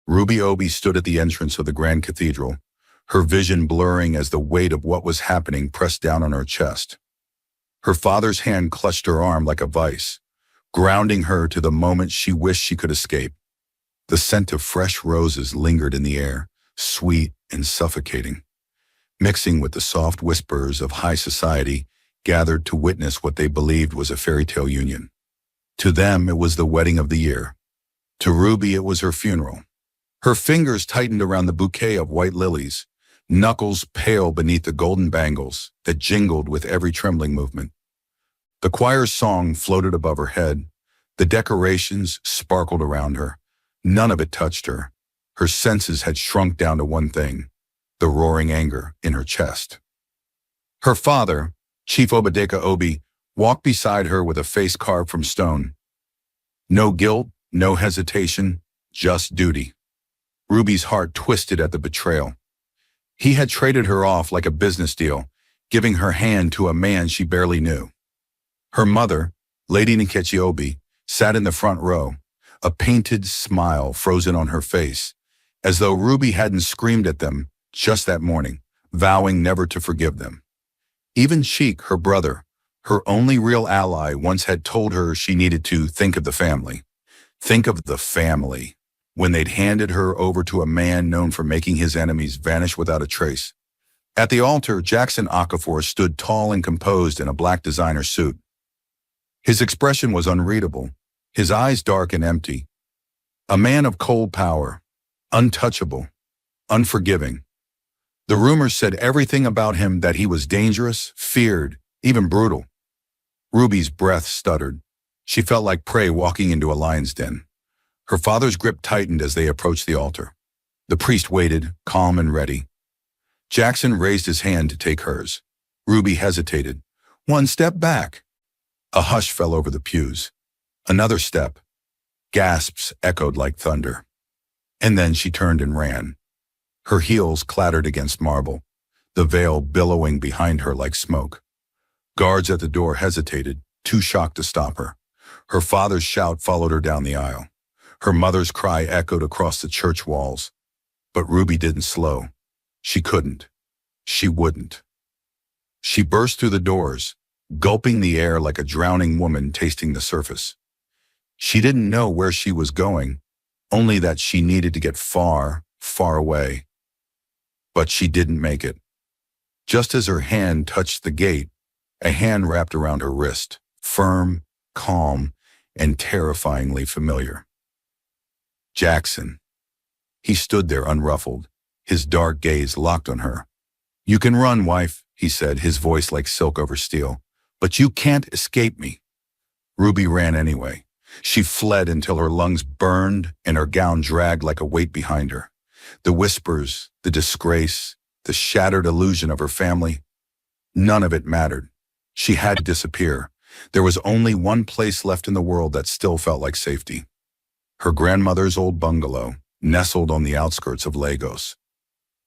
Ruby Obi stood at the entrance of the Grand Cathedral, her vision blurring as the weight of what was happening pressed down on her chest. Her father's hand clutched her arm like a vice, grounding her to the moment she wished she could escape. The scent of fresh roses lingered in the air, sweet and suffocating, mixing with the soft whispers of high society gathered to witness what they believed was a fairy tale union. To them, it was the wedding of the year. To Ruby, it was her funeral. Her fingers tightened around the bouquet of white lilies, knuckles pale beneath the golden bangles that jingled with every trembling movement. The choir's song floated above her head. The decorations sparkled around her. None of it touched her. Her senses had shrunk down to one thing, the roaring anger in her chest. Her father, Chief Obadeka Obi, walked beside her with a face carved from stone. No guilt, no hesitation, just duty. Ruby's heart twisted at the betrayal. He had traded her off like a business deal, giving her hand to a man she barely knew. Her mother, Lady Nkechi Obi, sat in the front row, a painted smile frozen on her face, as though Ruby hadn't screamed at them just that morning, vowing never to forgive them. Even Sheik, her brother, her only real ally, once had told her she needed to think of the family. Think of the family, when they'd handed her over to a man known for making his enemies vanish without a trace. At the altar, Jackson Okafor stood tall and composed in a black designer suit. His expression was unreadable, his eyes dark and empty. A man of cold power, untouchable, unforgiving. The rumors said everything about him, that he was dangerous, feared, even brutal. Ruby's breath stuttered. She felt like prey walking into a lion's den. Her father's grip tightened as they approached the altar. The priest waited, calm and ready. Jackson raised his hand to take hers. Ruby hesitated. One step back. A hush fell over the pews. Another step. Gasps echoed like thunder. And then she turned and ran. Her heels clattered against marble, the veil billowing behind her like smoke. Guards at the door hesitated, too shocked to stop her. Her father's shout followed her down the aisle. Her mother's cry echoed across the church walls. But Ruby didn't slow. She couldn't. She wouldn't. She burst through the doors, gulping the air like a drowning woman tasting the surface. She didn't know where she was going, only that she needed to get far, far away. But she didn't make it. Just as her hand touched the gate, a hand wrapped around her wrist, firm, calm, and terrifyingly familiar. Jackson. He stood there unruffled, his dark gaze locked on her. You can run, wife, he said, his voice like silk over steel, but you can't escape me. Ruby ran anyway. She fled until her lungs burned and her gown dragged like a weight behind her. The whispers, the disgrace, the shattered illusion of her family, none of it mattered. She had to disappear. There was only one place left in the world that still felt like safety. Her grandmother's old bungalow, nestled on the outskirts of Lagos.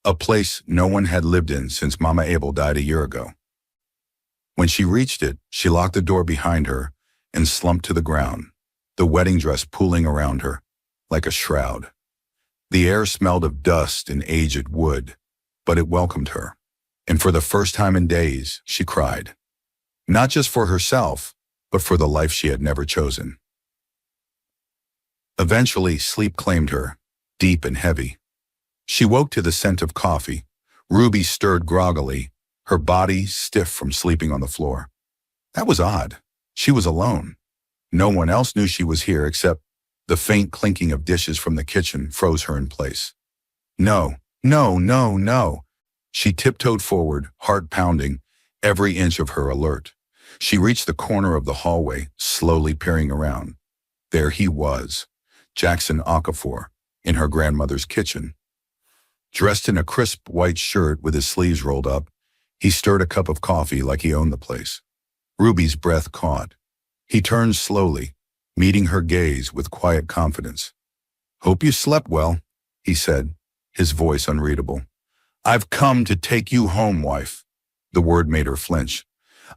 A place no one had lived in since Mama Abel died a year ago. When she reached it, she locked the door behind her and slumped to the ground, the wedding dress pooling around her like a shroud. The air smelled of dust and aged wood, but it welcomed her. And for the first time in days, she cried. Not just for herself, but for the life she had never chosen. Eventually, sleep claimed her, deep and heavy. She woke to the scent of coffee. Ruby stirred groggily, her body stiff from sleeping on the floor. That was odd. She was alone. No one else knew she was here except the faint clinking of dishes from the kitchen froze her in place. No, no, no, no. She tiptoed forward, heart pounding, every inch of her alert. She reached the corner of the hallway, slowly peering around. There he was, Jackson Okafor, in her grandmother's kitchen. Dressed in a crisp white shirt with his sleeves rolled up, he stirred a cup of coffee like he owned the place. Ruby's breath caught. He turned slowly, meeting her gaze with quiet confidence. Hope you slept well, he said, his voice unreadable. I've come to take you home, wife. The word made her flinch.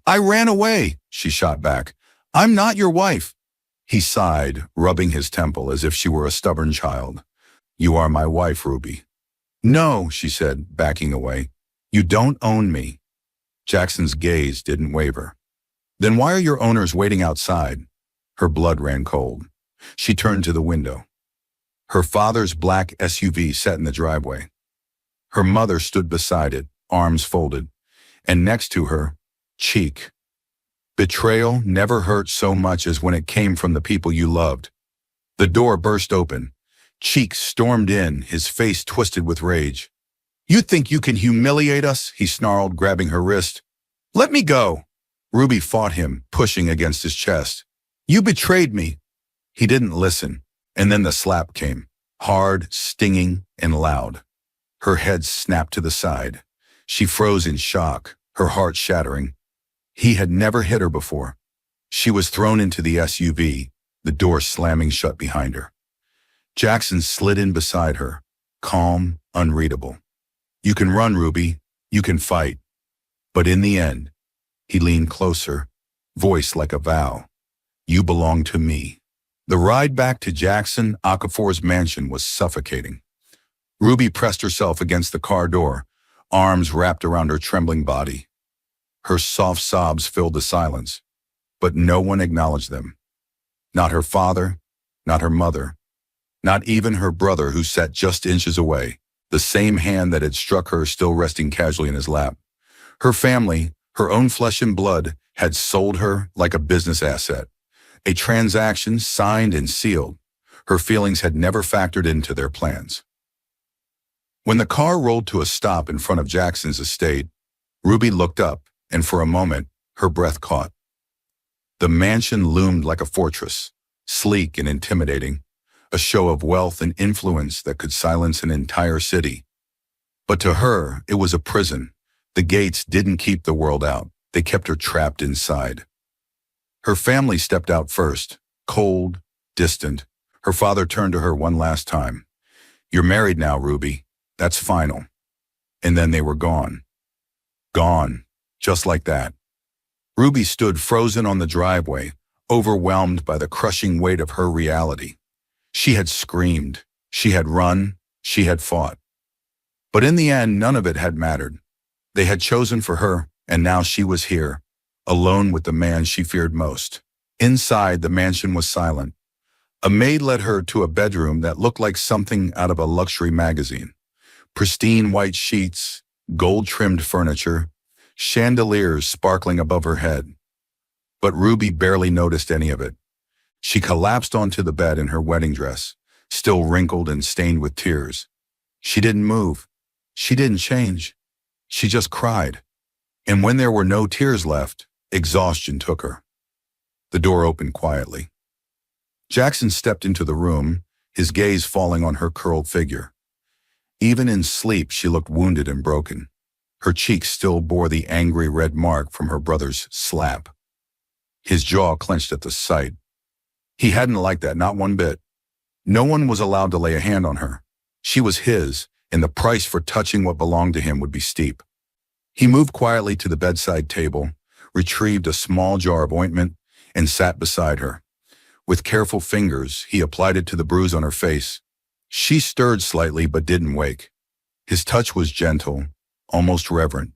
I ran away, she shot back. I'm not your wife. He sighed, rubbing his temple as if she were a stubborn child. You are my wife, Ruby. No, she said, backing away. You don't own me. Jackson's gaze didn't waver. Then why are your owners waiting outside? Her blood ran cold. She turned to the window. Her father's black SUV sat in the driveway. Her mother stood beside it, arms folded, and next to her, Cheek. Betrayal never hurt so much as when it came from the people you loved. The door burst open. Cheek stormed in, his face twisted with rage. You think you can humiliate us? He snarled, grabbing her wrist. Let me go. Ruby fought him, pushing against his chest. You betrayed me. He didn't listen, and then the slap came, hard, stinging, and loud. Her head snapped to the side. She froze in shock, her heart shattering. He had never hit her before. She was thrown into the SUV, the door slamming shut behind her. Jackson slid in beside her, calm, unreadable. You can run, Ruby. You can fight. But in the end, he leaned closer, voice like a vow. You belong to me. The ride back to Jackson Okafor's mansion was suffocating. Ruby pressed herself against the car door, arms wrapped around her trembling body. Her soft sobs filled the silence, but no one acknowledged them. Not her father, not her mother, not even her brother who sat just inches away, the same hand that had struck her still resting casually in his lap. Her family, her own flesh and blood, had sold her like a business asset. A transaction signed and sealed. Her feelings had never factored into their plans. When the car rolled to a stop in front of Jackson's estate, Ruby looked up, and for a moment, her breath caught. The mansion loomed like a fortress, sleek and intimidating, a show of wealth and influence that could silence an entire city. But to her, it was a prison. The gates didn't keep the world out. They kept her trapped inside. Her family stepped out first, cold, distant. Her father turned to her one last time. You're married now, Ruby. That's final. And then they were gone. Gone, just like that. Ruby stood frozen on the driveway, overwhelmed by the crushing weight of her reality. She had screamed, she had run, she had fought. But in the end, none of it had mattered. They had chosen for her, and now she was here, alone with the man she feared most. Inside, the mansion was silent. A maid led her to a bedroom that looked like something out of a luxury magazine. Pristine white sheets, gold-trimmed furniture, chandeliers sparkling above her head. But Ruby barely noticed any of it. She collapsed onto the bed in her wedding dress, still wrinkled and stained with tears. She didn't move. She didn't change. She just cried. And when there were no tears left, exhaustion took her. The door opened quietly. Jackson stepped into the room, his gaze falling on her curled figure. Even in sleep, she looked wounded and broken. Her cheeks still bore the angry red mark from her brother's slap. His jaw clenched at the sight. He hadn't liked that, not one bit. No one was allowed to lay a hand on her. She was his, and the price for touching what belonged to him would be steep. He moved quietly to the bedside table, retrieved a small jar of ointment, and sat beside her. With careful fingers, he applied it to the bruise on her face. She stirred slightly but didn't wake. His touch was gentle, almost reverent.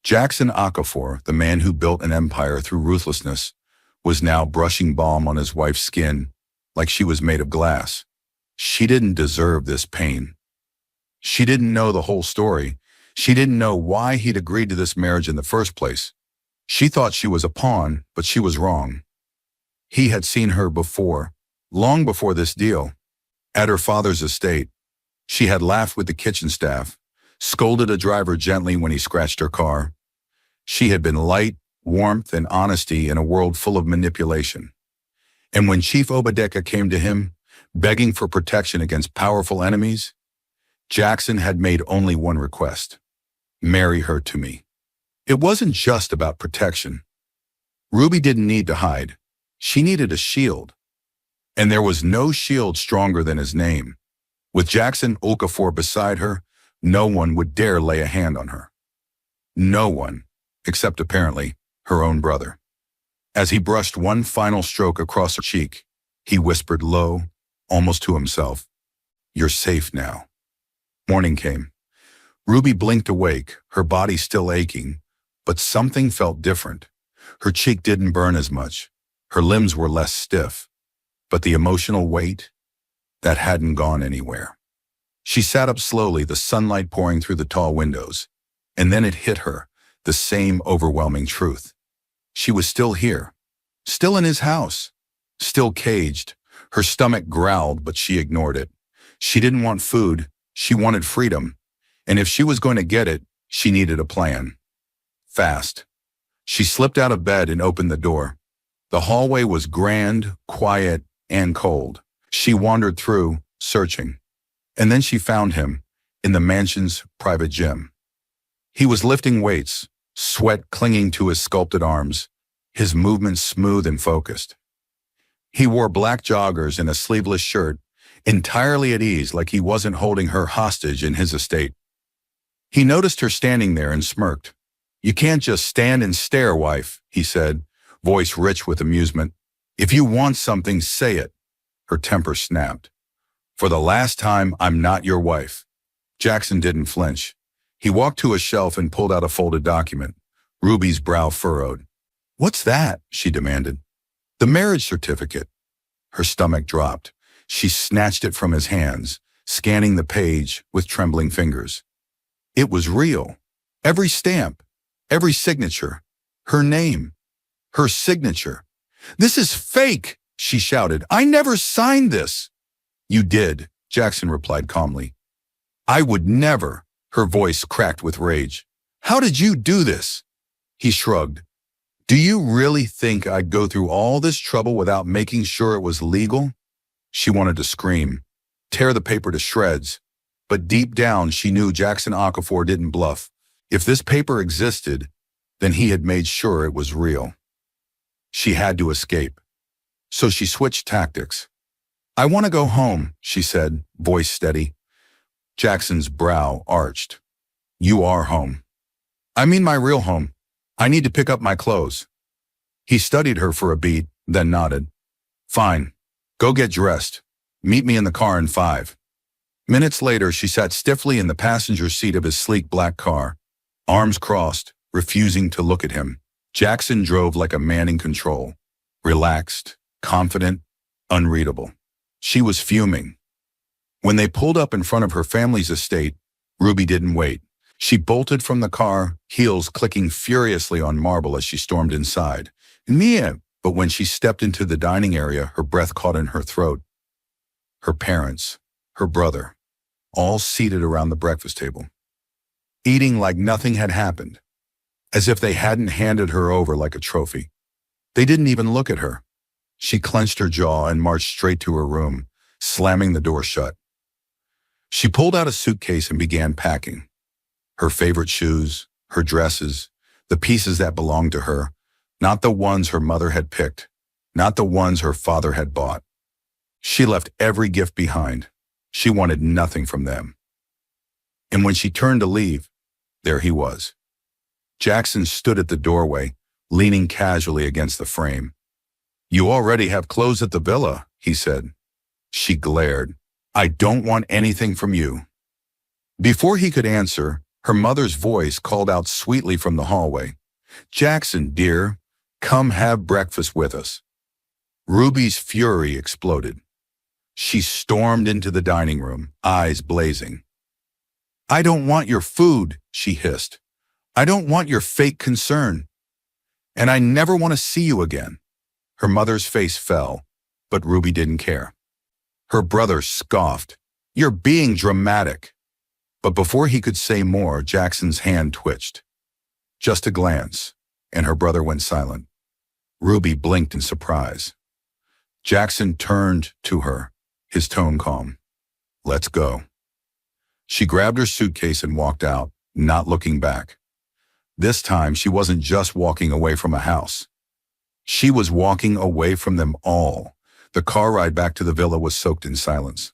Jackson Okafor, the man who built an empire through ruthlessness, was now brushing balm on his wife's skin like she was made of glass. She didn't deserve this pain. She didn't know the whole story. She didn't know why he'd agreed to this marriage in the first place. She thought she was a pawn, but she was wrong. He had seen her before, long before this deal. At her father's estate, she had laughed with the kitchen staff, scolded a driver gently when he scratched her car. She had been light, warmth, and honesty in a world full of manipulation. And when Chief Obadeka came to him, begging for protection against powerful enemies, Jackson had made only one request: marry her to me. It wasn't just about protection. Ruby didn't need to hide. She needed a shield. And there was no shield stronger than his name. With Jackson Okafor beside her, no one would dare lay a hand on her. No one, except apparently her own brother. As he brushed one final stroke across her cheek, he whispered low, almost to himself, You're safe now. Morning came. Ruby blinked awake, her body still aching, but something felt different. Her cheek didn't burn as much. Her limbs were less stiff. But the emotional weight, that hadn't gone anywhere. She sat up slowly, the sunlight pouring through the tall windows. And then it hit her, the same overwhelming truth. She was still here, still in his house, still caged. Her stomach growled, but she ignored it. She didn't want food, she wanted freedom. And if she was going to get it, she needed a plan. Fast. She slipped out of bed and opened the door. The hallway was grand, quiet, and cold. She wandered through, searching. And then she found him, in the mansion's private gym. He was lifting weights, sweat clinging to his sculpted arms, his movements smooth and focused. He wore black joggers and a sleeveless shirt, entirely at ease, like he wasn't holding her hostage in his estate. He noticed her standing there and smirked. "You can't just stand and stare, wife," he said, voice rich with amusement. "If you want something, say it." Her temper snapped. "For the last time, I'm not your wife." Jackson didn't flinch. He walked to a shelf and pulled out a folded document. Ruby's brow furrowed. "What's that?" she demanded. "The marriage certificate." Her stomach dropped. She snatched it from his hands, scanning the page with trembling fingers. It was real. Every stamp, every signature, her name, her signature. "This is fake," she shouted. "I never signed this." "You did," Jackson replied calmly. "I would never." Her voice cracked with rage. "How did you do this?" He shrugged. "Do you really think I'd go through all this trouble without making sure it was legal?" She wanted to scream, tear the paper to shreds. But deep down, she knew Jackson Okafor didn't bluff. If this paper existed, then he had made sure it was real. She had to escape. So she switched tactics. "I want to go home," she said, voice steady. Jackson's brow arched. "You are home." "I mean my real home. I need to pick up my clothes." He studied her for a beat, then nodded. "Fine. Go get dressed. Meet me in the car in 5. Minutes later, she sat stiffly in the passenger seat of his sleek black car, arms crossed, refusing to look at him. Jackson drove like a man in control, relaxed, confident, unreadable. She was fuming. When they pulled up in front of her family's estate, Ruby didn't wait. She bolted from the car, heels clicking furiously on marble as she stormed inside. "Mia!" But when she stepped into the dining area, her breath caught in her throat. Her parents, her brother, all seated around the breakfast table, eating like nothing had happened, as if they hadn't handed her over like a trophy. They didn't even look at her. She clenched her jaw and marched straight to her room, slamming the door shut. She pulled out a suitcase and began packing. Her favorite shoes, her dresses, the pieces that belonged to her, not the ones her mother had picked, not the ones her father had bought. She left every gift behind. She wanted nothing from them. And when she turned to leave, there he was. Jackson stood at the doorway, leaning casually against the frame. "You already have clothes at the villa," he said. She glared. "I don't want anything from you." Before he could answer, her mother's voice called out sweetly from the hallway. "Jackson, dear, come have breakfast with us." Ruby's fury exploded. She stormed into the dining room, eyes blazing. "I don't want your food," she hissed. "I don't want your fake concern. And I never want to see you again." Her mother's face fell, but Ruby didn't care. Her brother scoffed. "You're being dramatic." But before he could say more, Jackson's hand twitched. Just a glance, and her brother went silent. Ruby blinked in surprise. Jackson turned to her, his tone calm. "Let's go." She grabbed her suitcase and walked out, not looking back. This time, she wasn't just walking away from a house. She was walking away from them all. The car ride back to the villa was soaked in silence.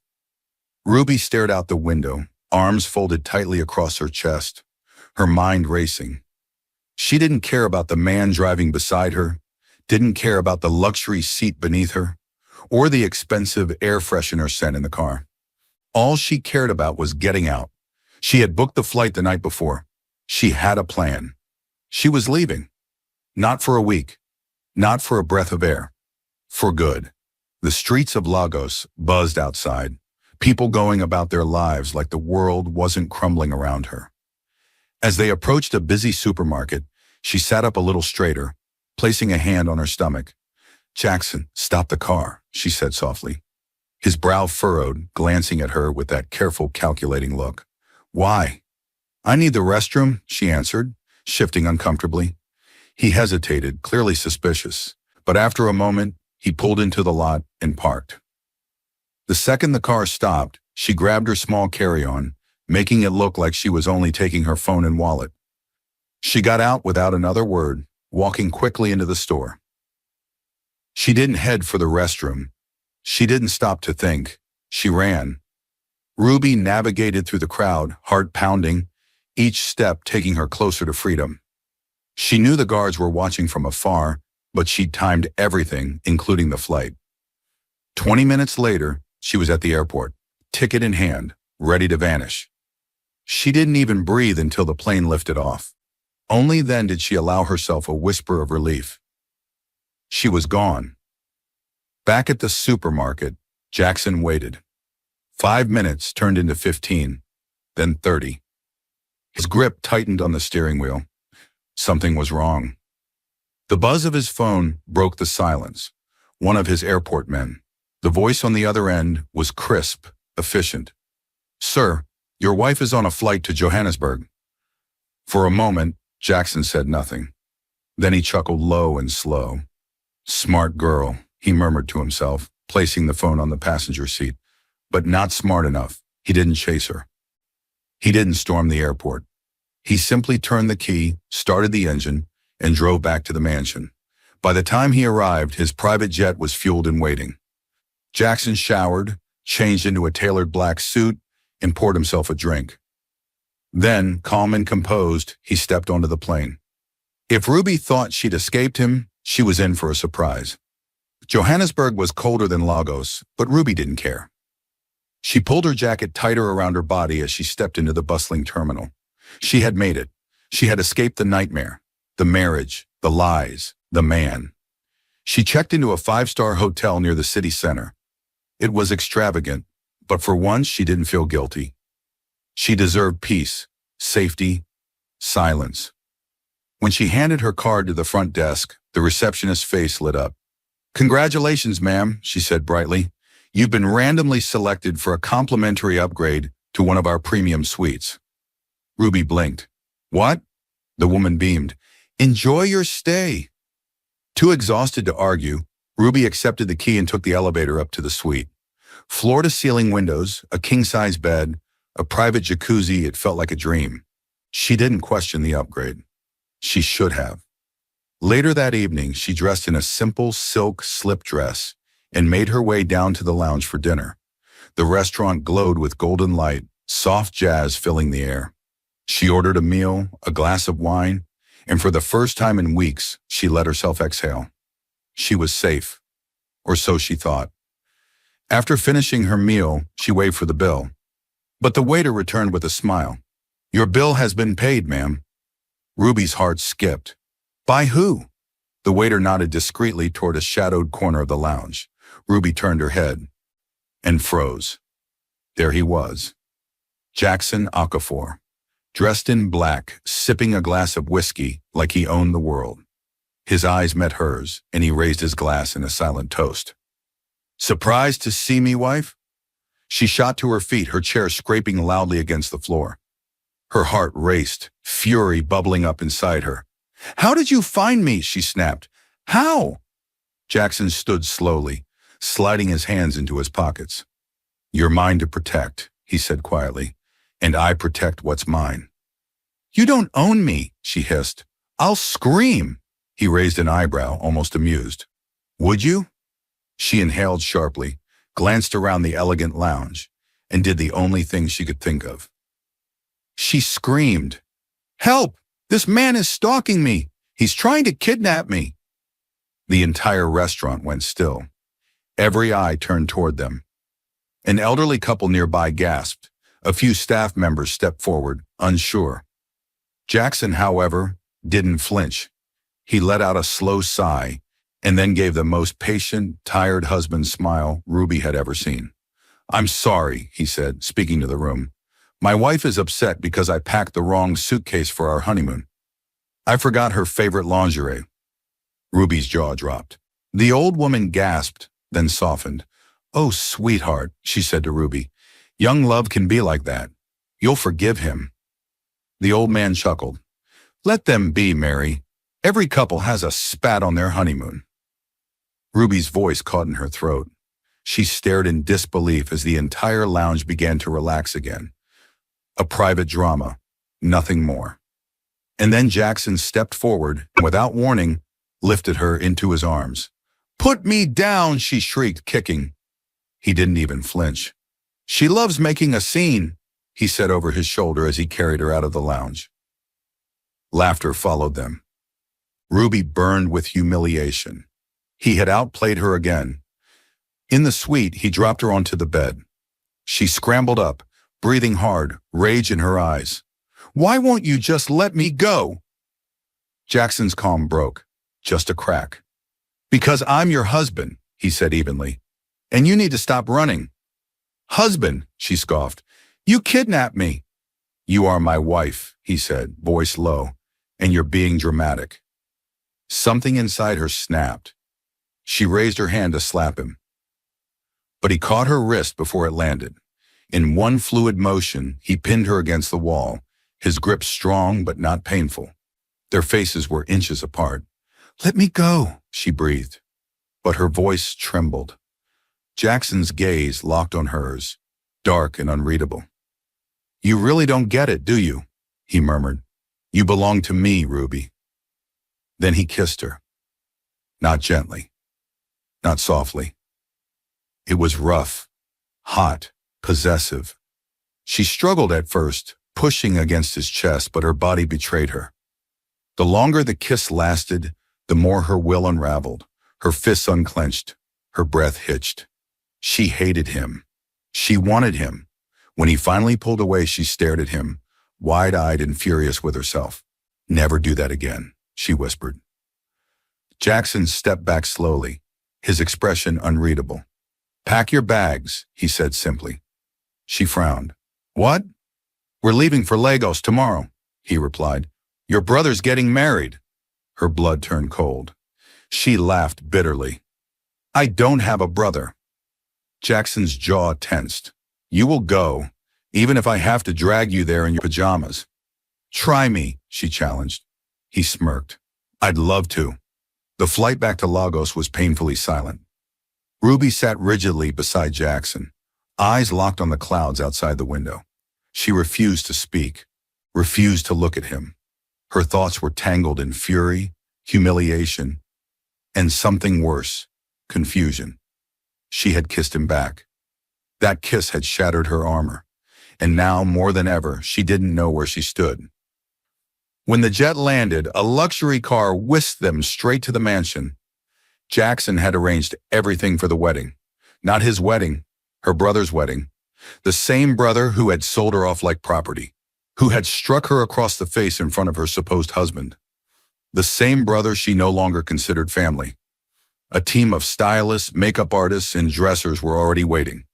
Ruby stared out the window, arms folded tightly across her chest, her mind racing. She didn't care about the man driving beside her, didn't care about the luxury seat beneath her, or the expensive air freshener scent in the car. All she cared about was getting out. She had booked the flight the night before. She had a plan. She was leaving. Not for a week. Not for a breath of air. For good. The streets of Lagos buzzed outside, people going about their lives like the world wasn't crumbling around her. As they approached a busy supermarket, she sat up a little straighter, placing a hand on her stomach. "Jackson, stop the car," she said softly. His brow furrowed, glancing at her with that careful, calculating look. "Why?" "I need the restroom," she answered, shifting uncomfortably. He hesitated, clearly suspicious, but after a moment, he pulled into the lot and parked. The second the car stopped, she grabbed her small carry-on, making it look like she was only taking her phone and wallet. She got out without another word, walking quickly into the store. She didn't head for the restroom. She didn't stop to think. She ran. Ruby navigated through the crowd, heart pounding, each step taking her closer to freedom. She knew the guards were watching from afar, but she'd timed everything, including the flight. 20 minutes later, she was at the airport, ticket in hand, ready to vanish. She didn't even breathe until the plane lifted off. Only then did she allow herself a whisper of relief. She was gone. Back at the supermarket, Jackson waited. 5 minutes turned into 15, then 30. His grip tightened on the steering wheel. Something was wrong. The buzz of his phone broke the silence. One of his airport men. The voice on the other end was crisp, efficient. "Sir, your wife is on a flight to Johannesburg." For a moment, Jackson said nothing. Then he chuckled low and slow. "Smart girl," he murmured to himself, placing the phone on the passenger seat. But not smart enough. He didn't chase her. He didn't storm the airport. He simply turned the key, started the engine, and drove back to the mansion. By the time he arrived, his private jet was fueled and waiting. Jackson showered, changed into a tailored black suit, and poured himself a drink. Then, calm and composed, he stepped onto the plane. If Ruby thought she'd escaped him, she was in for a surprise. Johannesburg was colder than Lagos, but Ruby didn't care. She pulled her jacket tighter around her body as she stepped into the bustling terminal. She had made it. She had escaped the nightmare, the marriage, the lies, the man. She checked into a 5-star hotel near the city center. It was extravagant, but for once she didn't feel guilty. She deserved peace, safety, silence. When she handed her card to the front desk, the receptionist's face lit up. "Congratulations, ma'am," she said brightly. "You've been randomly selected for a complimentary upgrade to one of our premium suites." Ruby blinked. "What?" The woman beamed. "Enjoy your stay." Too exhausted to argue, Ruby accepted the key and took the elevator up to the suite. Floor-to-ceiling windows, a king-size bed, a private jacuzzi. It felt like a dream. She didn't question the upgrade. She should have. Later that evening, she dressed in a simple silk slip dress and made her way down to the lounge for dinner. The restaurant glowed with golden light, soft jazz filling the air. She ordered a meal, a glass of wine, and for the first time in weeks, she let herself exhale. She was safe, or so she thought. After finishing her meal, she waved for the bill. But the waiter returned with a smile. "Your bill has been paid, ma'am." Ruby's heart skipped. "By who?" The waiter nodded discreetly toward a shadowed corner of the lounge. Ruby turned her head and froze. There he was. Jackson Okafor, dressed in black, sipping a glass of whiskey like he owned the world. His eyes met hers, and he raised his glass in a silent toast. "Surprised to see me, wife?" She shot to her feet, her chair scraping loudly against the floor. Her heart raced, fury bubbling up inside her. "How did you find me?" she snapped. "How?" Jackson stood slowly, sliding his hands into his pockets. "You're mine to protect," he said quietly, "and I protect what's mine." "You don't own me," she hissed. "I'll scream." He raised an eyebrow, almost amused. "Would you?" She inhaled sharply, glanced around the elegant lounge, and did the only thing she could think of. She screamed, "Help! This man is stalking me! He's trying to kidnap me!" The entire restaurant went still. Every eye turned toward them. An elderly couple nearby gasped. A few staff members stepped forward, unsure. Jackson, however, didn't flinch. He let out a slow sigh and then gave the most patient, tired husband smile Ruby had ever seen. "I'm sorry," he said, speaking to the room. "My wife is upset because I packed the wrong suitcase for our honeymoon. I forgot her favorite lingerie." Ruby's jaw dropped. The old woman gasped, then softened. "Oh, sweetheart," she said to Ruby. "Young love can be like that. You'll forgive him." The old man chuckled. "Let them be, Mary. Every couple has a spat on their honeymoon." Ruby's voice caught in her throat. She stared in disbelief as the entire lounge began to relax again. A private drama, nothing more. And then Jackson stepped forward and, without warning, lifted her into his arms. "Put me down," she shrieked, kicking. He didn't even flinch. "She loves making a scene," he said over his shoulder as he carried her out of the lounge. Laughter followed them. Ruby burned with humiliation. He had outplayed her again. In the suite, he dropped her onto the bed. She scrambled up, breathing hard, rage in her eyes. "Why won't you just let me go?" Jackson's calm broke. Just a crack. "Because I'm your husband," he said evenly. "And you need to stop running." "Husband," she scoffed. "You kidnapped me." "You are my wife," he said, voice low, "and you're being dramatic." Something inside her snapped. She raised her hand to slap him. But he caught her wrist before it landed. In one fluid motion, he pinned her against the wall, his grip strong but not painful. Their faces were inches apart. "Let me go," she breathed. But her voice trembled. Jackson's gaze locked on hers, dark and unreadable. "You really don't get it, do you?" he murmured. "You belong to me, Ruby." Then he kissed her. Not gently. Not softly. It was rough, hot, possessive. She struggled at first, pushing against his chest, but her body betrayed her. The longer the kiss lasted, the more her will unraveled, her fists unclenched, her breath hitched. She hated him. She wanted him. When he finally pulled away, she stared at him, wide-eyed and furious with herself. "Never do that again," she whispered. Jackson stepped back slowly, his expression unreadable. "Pack your bags," he said simply. She frowned. "What?" "We're leaving for Lagos tomorrow," he replied. "Your brother's getting married." Her blood turned cold. She laughed bitterly. "I don't have a brother." Jackson's jaw tensed. "You will go, even if I have to drag you there in your pajamas." "Try me," she challenged. He smirked. "I'd love to." The flight back to Lagos was painfully silent. Ruby sat rigidly beside Jackson, eyes locked on the clouds outside the window. She refused to speak, refused to look at him. Her thoughts were tangled in fury, humiliation, and something worse, confusion. She had kissed him back. That kiss had shattered her armor, and now, more than ever, she didn't know where she stood. When the jet landed, a luxury car whisked them straight to the mansion. Jackson had arranged everything for the wedding. Not his wedding, her brother's wedding. The same brother who had sold her off like property, who had struck her across the face in front of her supposed husband. The same brother she no longer considered family. A team of stylists, makeup artists, and dressers were already waiting.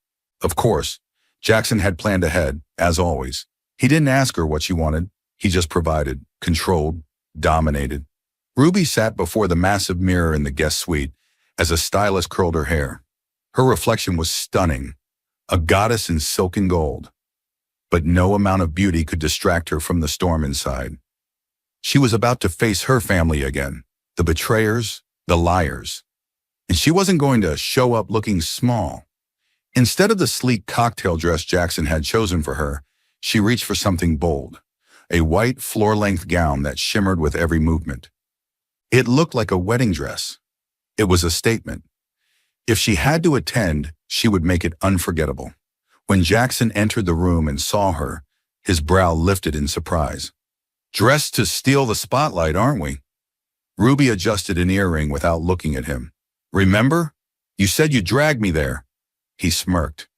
Of course, Jackson had planned ahead, as always. He didn't ask her what she wanted. He just provided, controlled, dominated. Ruby sat before the massive mirror in the guest suite as a stylist curled her hair. Her reflection was stunning, a goddess in silken gold. But no amount of beauty could distract her from the storm inside. She was about to face her family again, the betrayers, the liars. And she wasn't going to show up looking small. Instead of the sleek cocktail dress Jackson had chosen for her, she reached for something bold, a white floor-length gown that shimmered with every movement. It looked like a wedding dress. It was a statement. If she had to attend, she would make it unforgettable. When Jackson entered the room and saw her, his brow lifted in surprise. "Dressed to steal the spotlight, aren't we?" Ruby adjusted an earring without looking at him. "Remember? You said you'd drag me there." He smirked.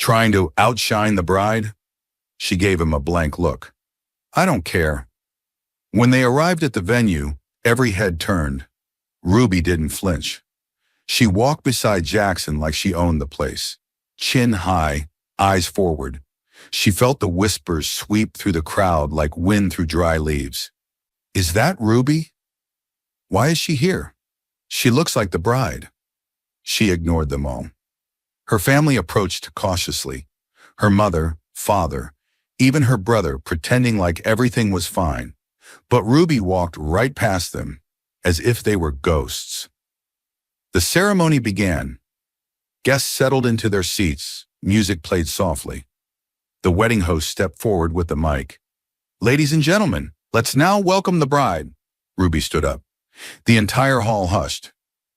Trying to outshine the bride? She gave him a blank look. I don't care. When they arrived at the venue, every head turned. Ruby didn't flinch. She walked beside Jackson like she owned the place. Chin high, eyes forward. She felt the whispers sweep through the crowd like wind through dry leaves. Is that Ruby? Why is she here? She looks like the bride. She ignored them all. Her family approached cautiously. Her mother, father, even her brother pretending like everything was fine. But Ruby walked right past them, as if they were ghosts. The ceremony began. Guests settled into their seats. Music played softly. The wedding host stepped forward with the mic. Ladies and gentlemen, let's now welcome the bride. Ruby stood up. The entire hall hushed.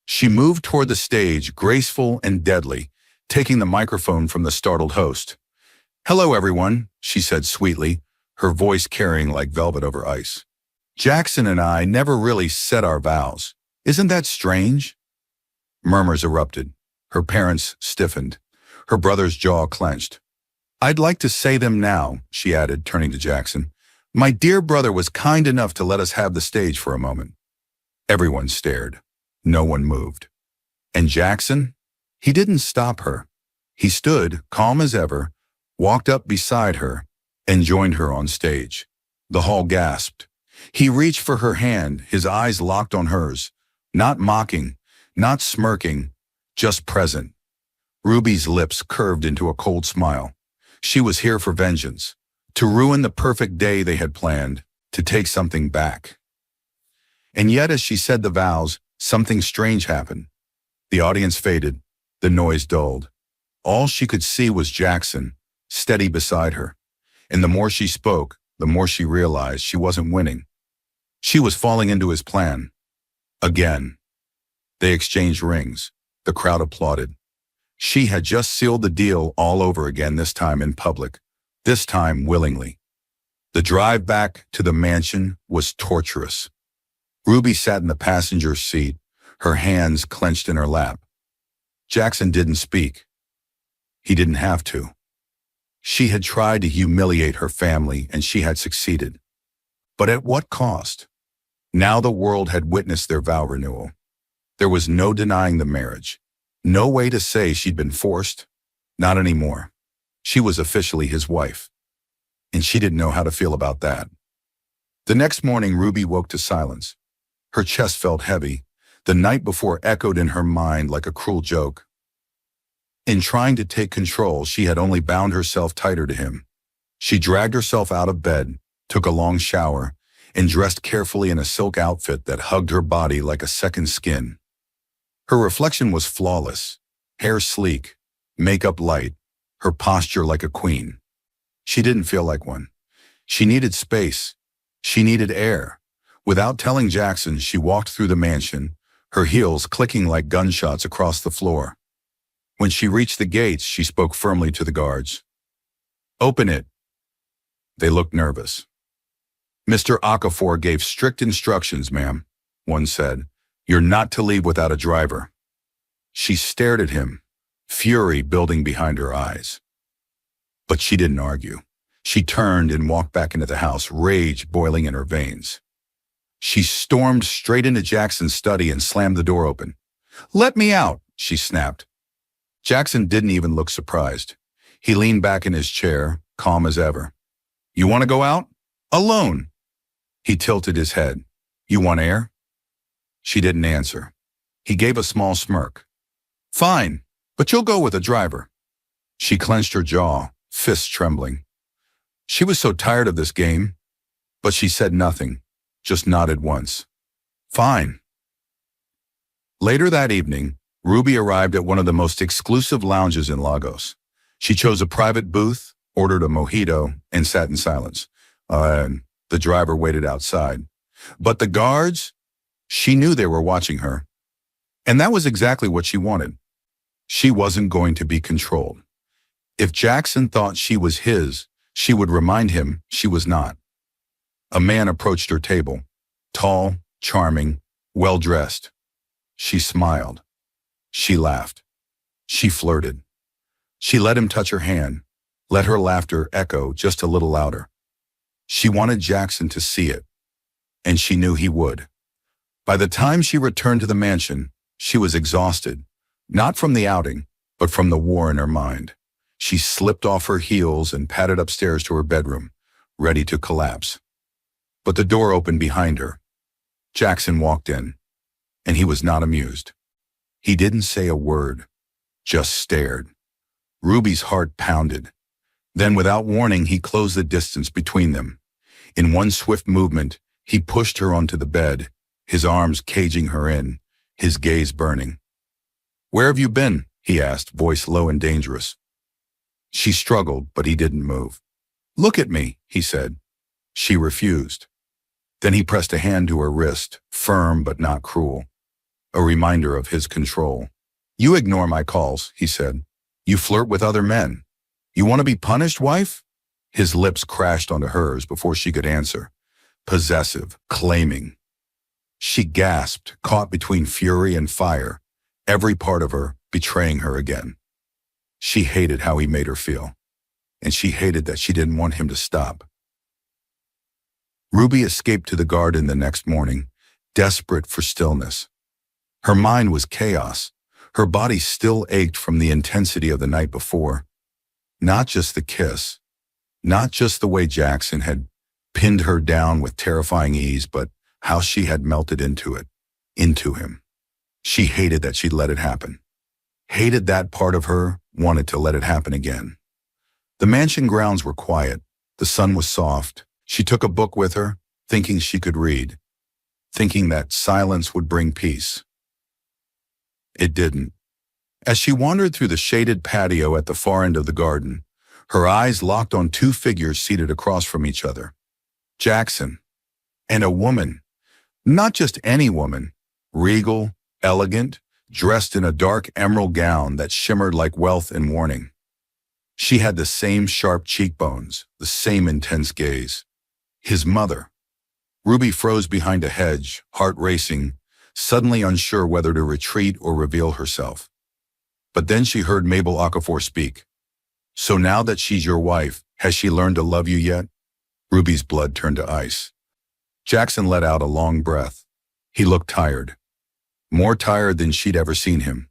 She moved toward the stage, graceful and deadly, taking the microphone from the startled host. Hello, everyone, she said sweetly, her voice carrying like velvet over ice. Jackson and I never really said our vows. Isn't that strange? Murmurs erupted. Her parents stiffened. Her brother's jaw clenched. I'd like to say them now, she added, turning to Jackson. My dear brother was kind enough to let us have the stage for a moment. Everyone stared. No one moved. And Jackson? He didn't stop her. He stood, calm as ever, walked up beside her, and joined her on stage. The hall gasped. He reached for her hand, his eyes locked on hers, not mocking, not smirking, just present. Ruby's lips curved into a cold smile. She was here for vengeance, to ruin the perfect day they had planned, to take something back. And yet, as she said the vows, something strange happened. The audience faded, the noise dulled. All she could see was Jackson, steady beside her. And the more she spoke, the more she realized she wasn't winning. She was falling into his plan. Again. They exchanged rings. The crowd applauded. She had just sealed the deal all over again, this time in public, this time willingly. The drive back to the mansion was torturous. Ruby sat in the passenger seat, her hands clenched in her lap. Jackson didn't speak. He didn't have to. She had tried to humiliate her family, and she had succeeded. But at what cost? Now the world had witnessed their vow renewal. There was no denying the marriage. No way to say she'd been forced. Not anymore. She was officially his wife. And she didn't know how to feel about that. The next morning, Ruby woke to silence. Her chest felt heavy. The night before echoed in her mind like a cruel joke. In trying to take control, she had only bound herself tighter to him. She dragged herself out of bed, took a long shower, and dressed carefully in a silk outfit that hugged her body like a second skin. Her reflection was flawless, hair sleek, makeup light, her posture like a queen. She didn't feel like one. She needed space. She needed air. Without telling Jackson, she walked through the mansion, her heels clicking like gunshots across the floor. When she reached the gates, she spoke firmly to the guards. Open it. They looked nervous. Mr. Okafor gave strict instructions, ma'am, one said. You're not to leave without a driver. She stared at him, fury building behind her eyes. But she didn't argue. She turned and walked back into the house, rage boiling in her veins. She stormed straight into Jackson's study and slammed the door open. Let me out, she snapped. Jackson didn't even look surprised. He leaned back in his chair, calm as ever. You want to go out? Alone. He tilted his head. You want air? She didn't answer. He gave a small smirk. Fine, but you'll go with a driver. She clenched her jaw, fists trembling. She was so tired of this game, but she said nothing, just nodded once. Fine. Later that evening, Ruby arrived at one of the most exclusive lounges in Lagos. She chose a private booth, ordered a mojito, and sat in silence. The driver waited outside. But the guards, she knew they were watching her. And that was exactly what she wanted. She wasn't going to be controlled. If Jackson thought she was his, she would remind him she was not. A man approached her table, tall, charming, well-dressed. She smiled. She laughed. She flirted. She let him touch her hand, let her laughter echo just a little louder. She wanted Jackson to see it, and she knew he would. By the time she returned to the mansion, she was exhausted, not from the outing, but from the war in her mind. She slipped off her heels and padded upstairs to her bedroom, ready to collapse. But the door opened behind her. Jackson walked in, and he was not amused. He didn't say a word, just stared. Ruby's heart pounded. Then, without warning, he closed the distance between them. In one swift movement, he pushed her onto the bed, his arms caging her in, his gaze burning. "Where have you been?" he asked, voice low and dangerous. She struggled, but he didn't move. "Look at me," he said. She refused. Then he pressed a hand to her wrist, firm but not cruel, a reminder of his control. "You ignore my calls," he said. "You flirt with other men. You want to be punished, wife?" His lips crashed onto hers before she could answer. Possessive, claiming. She gasped, caught between fury and fire, every part of her betraying her again. She hated how he made her feel, and she hated that she didn't want him to stop. Ruby escaped to the garden the next morning, desperate for stillness. Her mind was chaos. Her body still ached from the intensity of the night before. Not just the kiss, not just the way Jackson had pinned her down with terrifying ease, but how she had melted into it, into him. She hated that she'd let it happen. Hated that part of her wanted to let it happen again. The mansion grounds were quiet. The sun was soft. She took a book with her, thinking she could read, thinking that silence would bring peace. It didn't. As she wandered through the shaded patio at the far end of the garden, her eyes locked on two figures seated across from each other. Jackson, and a woman. Not just any woman, regal, elegant, dressed in a dark emerald gown that shimmered like wealth and warning. She had the same sharp cheekbones, the same intense gaze. His mother. Ruby froze behind a hedge, heart racing, suddenly unsure whether to retreat or reveal herself. But then she heard Mabel Okafor speak. "So now that she's your wife, has she learned to love you yet?" Ruby's blood turned to ice. Jackson let out a long breath. He looked tired. More tired than she'd ever seen him.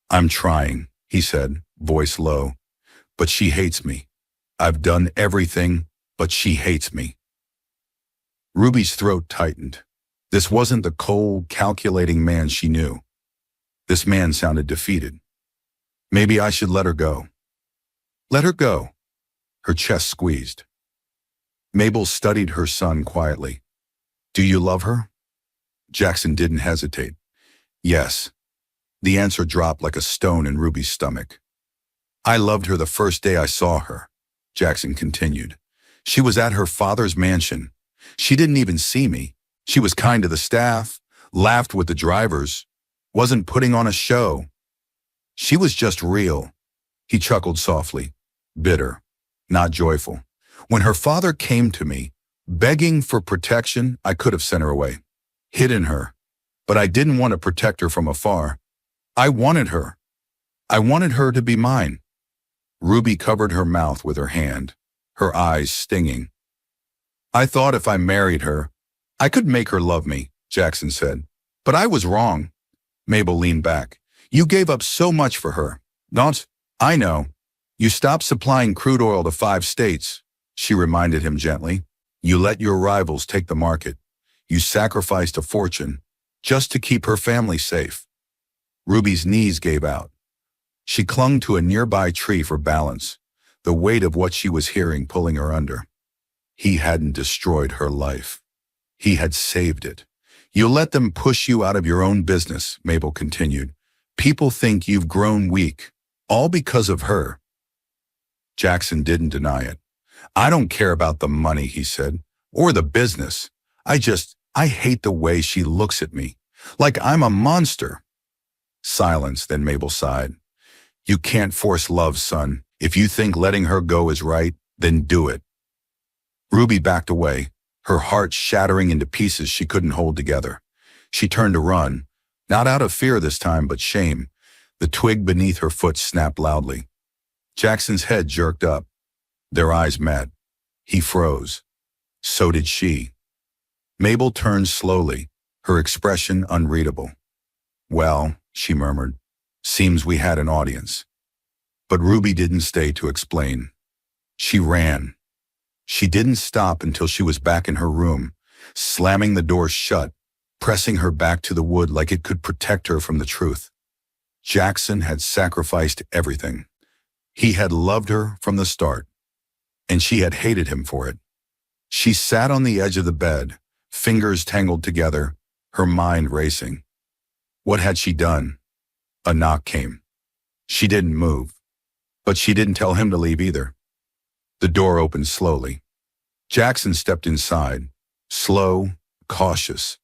"I'm trying," he said, voice low. "But she hates me. I've done everything, but she hates me." Ruby's throat tightened. This wasn't the cold, calculating man she knew. This man sounded defeated. "Maybe I should let her go." "Let her go." Her chest squeezed. Mabel studied her son quietly. "Do you love her?" Jackson didn't hesitate. "Yes." The answer dropped like a stone in Ruby's stomach. "I loved her the first day I saw her," Jackson continued. "She was at her father's mansion. She didn't even see me. She was kind to the staff, laughed with the drivers, wasn't putting on a show. She was just real." He chuckled softly, bitter, not joyful. "When her father came to me, begging for protection, I could have sent her away, hidden her, but I didn't want to protect her from afar. I wanted her. I wanted her to be mine." Ruby covered her mouth with her hand, her eyes stinging. "I thought if I married her, I could make her love me," Jackson said. "But I was wrong." Mabel leaned back. "You gave up so much for her." "Not, I know. You stopped supplying crude oil to 5 states, she reminded him gently. "You let your rivals take the market. You sacrificed a fortune just to keep her family safe." Ruby's knees gave out. She clung to a nearby tree for balance, the weight of what she was hearing pulling her under. He hadn't destroyed her life. He had saved it. "You let them push you out of your own business," Mabel continued. "People think you've grown weak, all because of her." Jackson didn't deny it. "I don't care about the money," he said, "or the business. I hate the way she looks at me, like I'm a monster." Silence, then Mabel sighed. "You can't force love, son. If you think letting her go is right, then do it." Ruby backed away, her heart shattering into pieces she couldn't hold together. She turned to run, not out of fear this time, but shame. The twig beneath her foot snapped loudly. Jackson's head jerked up. Their eyes met. He froze. So did she. Mabel turned slowly, her expression unreadable. "Well," she murmured, "seems we had an audience." But Ruby didn't stay to explain. She ran. She didn't stop until she was back in her room, slamming the door shut, pressing her back to the wood like it could protect her from the truth. Jackson had sacrificed everything. He had loved her from the start, and she had hated him for it. She sat on the edge of the bed, fingers tangled together, her mind racing. What had she done? A knock came. She didn't move, but she didn't tell him to leave either. The door opened slowly. Jackson stepped inside, slow, cautious,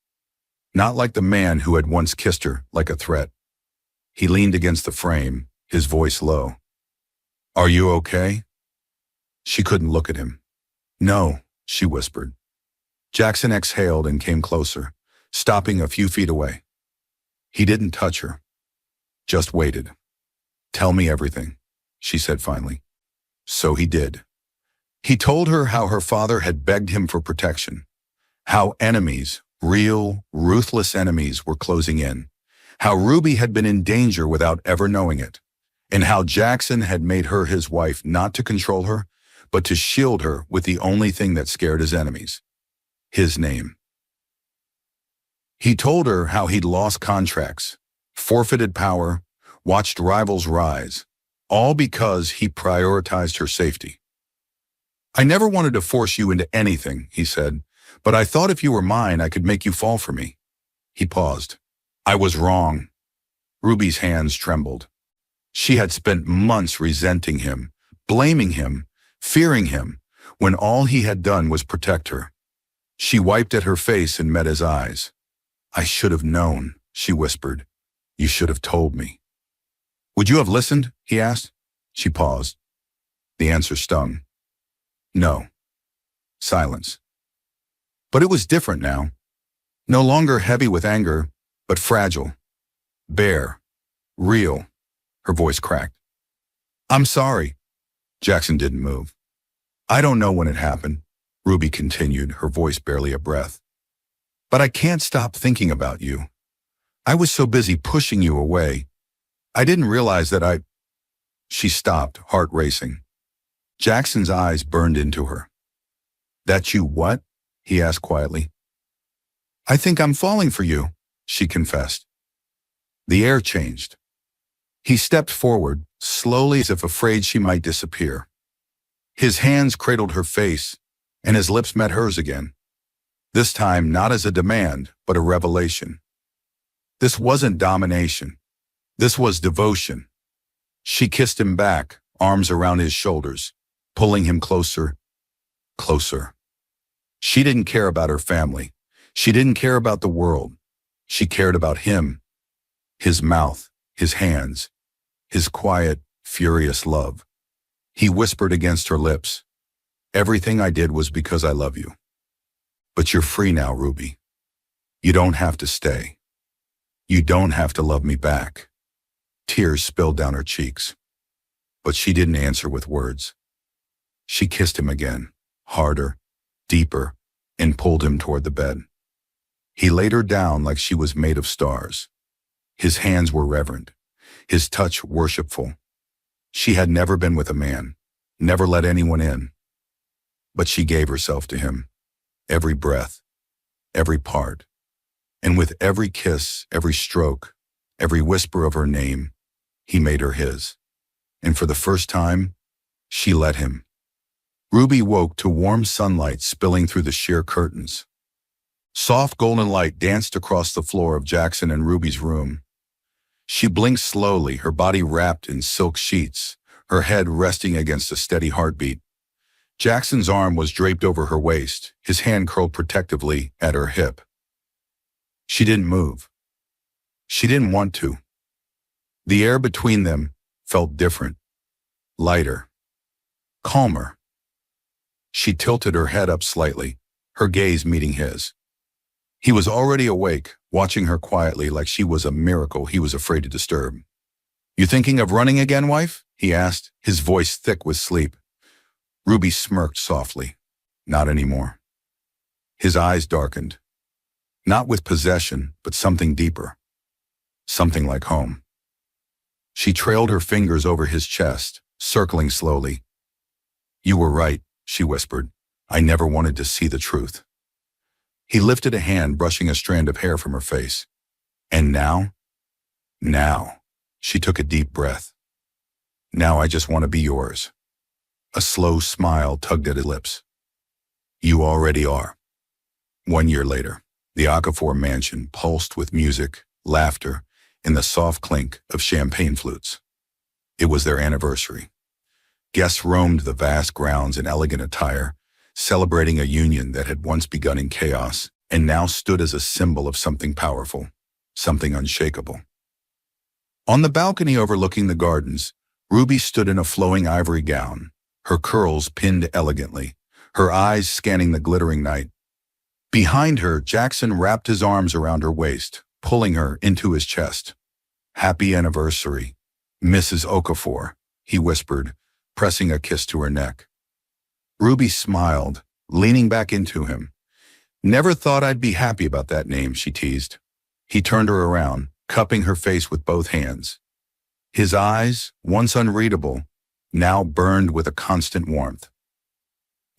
not like the man who had once kissed her like a threat. He leaned against the frame, his voice low. "Are you okay?" She couldn't look at him. "No," she whispered. Jackson exhaled and came closer, stopping a few feet away. He didn't touch her, just waited. "Tell me everything," she said finally. So he did. He told her how her father had begged him for protection, how enemies, real, ruthless enemies, were closing in, how Ruby had been in danger without ever knowing it, and how Jackson had made her his wife not to control her, but to shield her with the only thing that scared his enemies: his name. He told her how he'd lost contracts, forfeited power, watched rivals rise, all because he prioritized her safety. "I never wanted to force you into anything," he said, "but I thought if you were mine, I could make you fall for me." He paused. "I was wrong." Ruby's hands trembled. She had spent months resenting him, blaming him, fearing him, when all he had done was protect her. She wiped at her face and met his eyes. "I should have known," she whispered. "You should have told me." "Would you have listened?" he asked. She paused. The answer stung. No. Silence. But it was different now. No longer heavy with anger, but fragile. Bare. Real. Her voice cracked. "I'm sorry." Jackson didn't move. "I don't know when it happened," Ruby continued, her voice barely a breath. "But I can't stop thinking about you. I was so busy pushing you away. I didn't realize that I—" She stopped, heart racing. Jackson's eyes burned into her. "That you what?" he asked quietly. "I think I'm falling for you," she confessed. The air changed. He stepped forward, slowly as if afraid she might disappear. His hands cradled her face, and his lips met hers again. This time not as a demand, but a revelation. This wasn't domination. This was devotion. She kissed him back, arms around his shoulders, pulling him closer, closer. She didn't care about her family. She didn't care about the world. She cared about him, his mouth, his hands, his quiet, furious love. He whispered against her lips, "Everything I did was because I love you. But you're free now, Ruby. You don't have to stay. You don't have to love me back." Tears spilled down her cheeks. But she didn't answer with words. She kissed him again, harder, deeper, and pulled him toward the bed. He laid her down like she was made of stars. His hands were reverent, his touch worshipful. She had never been with a man, never let anyone in. But she gave herself to him, every breath, every part. And with every kiss, every stroke, every whisper of her name, he made her his. And for the first time, she let him. Ruby woke to warm sunlight spilling through the sheer curtains. Soft golden light danced across the floor of Jackson and Ruby's room. She blinked slowly, her body wrapped in silk sheets, her head resting against a steady heartbeat. Jackson's arm was draped over her waist, his hand curled protectively at her hip. She didn't move. She didn't want to. The air between them felt different, lighter, calmer. She tilted her head up slightly, her gaze meeting his. He was already awake, watching her quietly like she was a miracle he was afraid to disturb. "You thinking of running again, wife?" he asked, his voice thick with sleep. Ruby smirked softly. Not anymore. His eyes darkened. Not with possession, but something deeper. Something like home. She trailed her fingers over his chest, circling slowly. You were right, she whispered. I never wanted to see the truth. He lifted a hand, brushing a strand of hair from her face. And now? Now. She took a deep breath. Now I just want to be yours. A slow smile tugged at his lips. You already are. 1 year later, the Okafor mansion pulsed with music, laughter, and the soft clink of champagne flutes. It was their anniversary. Guests roamed the vast grounds in elegant attire, celebrating a union that had once begun in chaos and now stood as a symbol of something powerful, something unshakable. On the balcony overlooking the gardens, Ruby stood in a flowing ivory gown, her curls pinned elegantly, her eyes scanning the glittering night. Behind her, Jackson wrapped his arms around her waist, pulling her into his chest. Happy anniversary, Mrs. Okafor, he whispered, pressing a kiss to her neck. Ruby smiled, leaning back into him. Never thought I'd be happy about that name, she teased. He turned her around, cupping her face with both hands. His eyes, once unreadable, now burned with a constant warmth.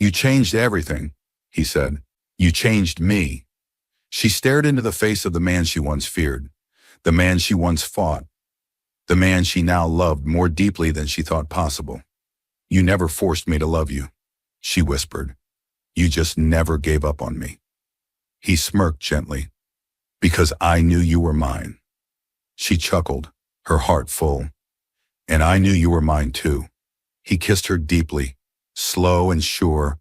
You changed everything, he said. You changed me. She stared into the face of the man she once feared, the man she once fought, the man she now loved more deeply than she thought possible. You never forced me to love you, she whispered. You just never gave up on me. He smirked gently. Because I knew you were mine. She chuckled, her heart full. And I knew you were mine too. He kissed her deeply, slow and sure,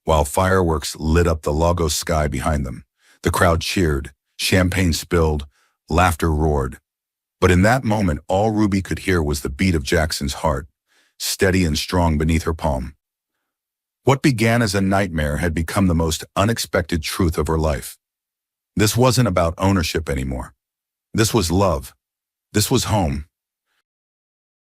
while fireworks lit up the Lagos sky behind them. The crowd cheered, champagne spilled, laughter roared. But in that moment, all Ruby could hear was the beat of Jackson's heart, steady and strong beneath her palm. What began as a nightmare had become the most unexpected truth of her life. This wasn't about ownership anymore. This was love. This was home.